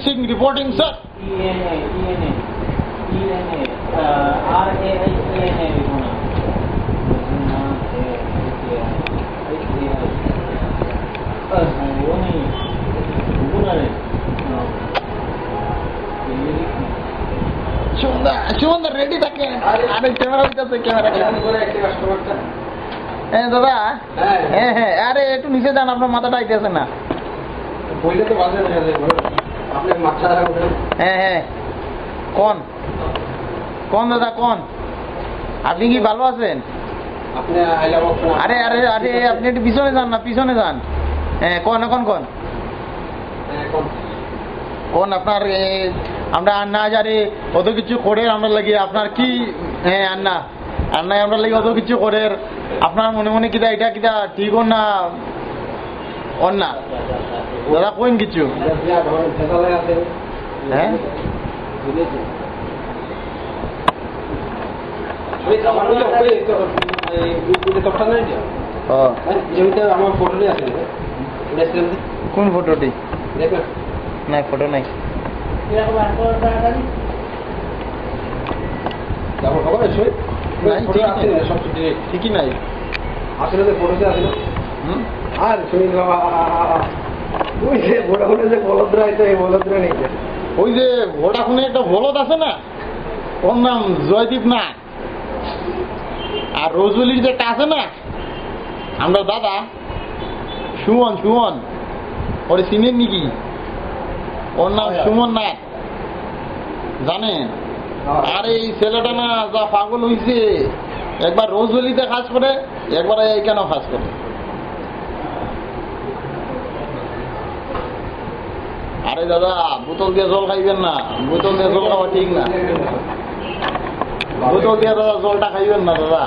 Broadcasting, reporting, sir. সুন্দর ready থাকেন। আরে ক্যামেরা দিতেছে, ক্যামেরা হ্যাঁ দাদা, হ্যাঁ হ্যাঁ, আরে একটু নিচে যান, আপনার মাথাটা আইতেছে না। হ্যাঁ হ্যাঁ, কোন কোন দাদা কোন? আপনি কি ভালো আছেন? আরে আরে আরে, আপনি একটু পিছনে যান না, পিছনে যান। হ্যাঁ কোন এখন কোন কোন আপনার আমরা আন্না যারে অত কিছু করে আমরা লাগি আপনার কি? হ্যাঁ আন্না আন্নাই আমরা লাগি অত কিছু করে আপনার মনে মনে কিটা এটা কিটা ঠিক হন না অন না দাদা কইন কিছু? হ্যাঁ কোন ফটোটি? নাই ফটো নাই। ঠিকই নাই আসলে ফটোতে আসলে। আর শুনি ওই যে ভোডাফোনে যে বলদরা আছে, এই বলদরা নেই। ওই যে ভোডাফোনে একটা বলদ আছে না, ওর নাম জয়দীপ না, আর রজুলির যেটা আছে না আমরা দাদা সুমন, সুমন ওরে চিনেন নাকি? ওর নাম সুমন নাথ, জানেন? আর এই ছেলেটা না যা পাগল হইছে, একবার রোজভ্যালিতে কাজ করে, একবার এইখানে কাজ করে। আরে দাদা বোতল দিয়ে জল খাইবেন না, বোতল দিয়ে জল খাওয়া ঠিক না। বোতল দিয়ে দাদা জলটা খাইবেন না দাদা।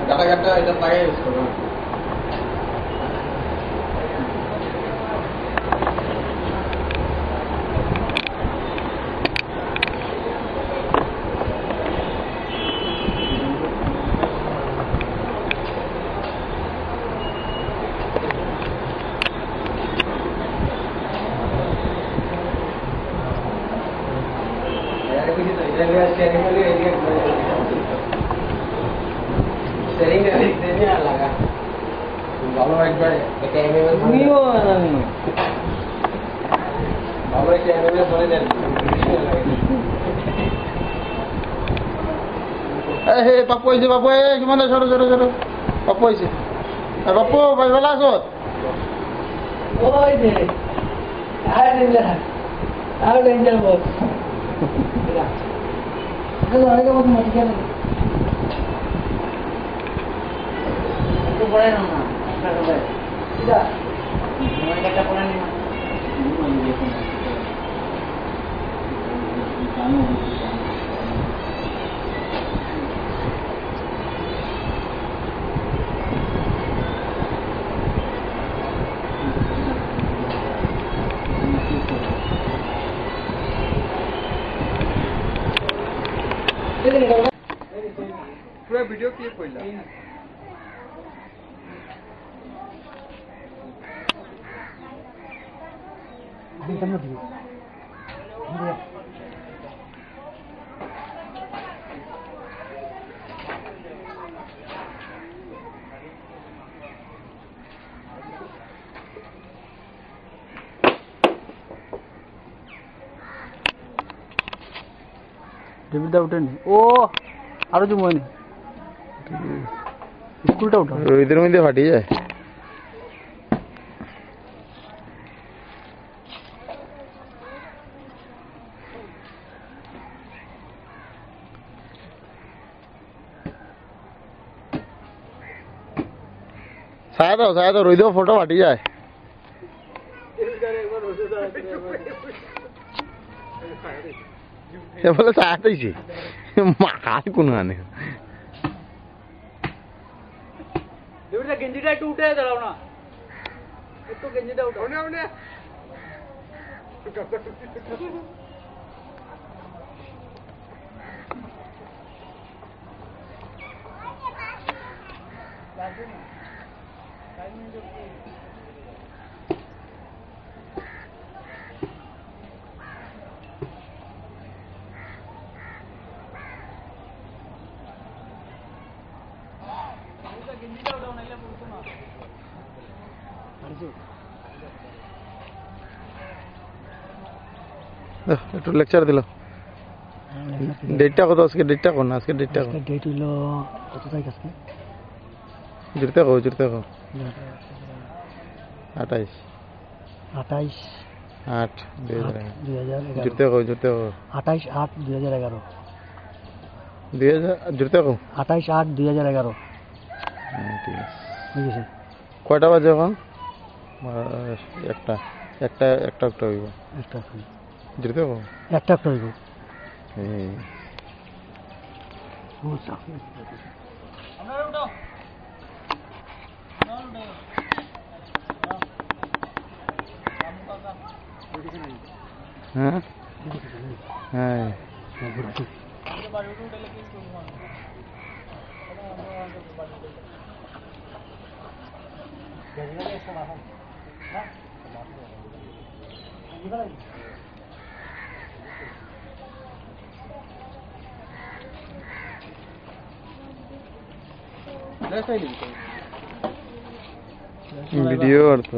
গাটাঘাটটা এটা লাগাই ইউজ করবেন। বাপু হয়েছে, বাপু কিমান সরো সরো সরো, বাপু হয়েছে। বাপু ভাই ভালো আছো? पूरा वीडियो क्लिप होइला डेविड उठेনি ও আরো জময়নি স্কুলটা উঠা এদের মধ্যে ফাটি যায়। ছায়া দাও রই দাও, ফটো ফাটি যায়। বলে ছায়া দিয়েছি মাকাল কোন আনে গেঞ্জিটা একটু উঠে দাঁড়াও না, একটু গেঞ্জিটা উঠাও না। একটু লেকচার দিল ডেটটা কত আজকে ডেটটা কোন আজকে ডেটটা কোন ডেট হইল কত তারিখ আজকে জুড়তে কো 28 28 8 2011 জুড়তে কো 28/8/2011 2000 জুড়তে কো 28/8/2011 ঠিক আছে বুঝেছেন কয়টা বাজে এখন একটা একটা একটা একটা হইব একটা জুড়তে কো একটা একটা হইব হ্যাঁ হ্যাঁ ভিডিও আর তো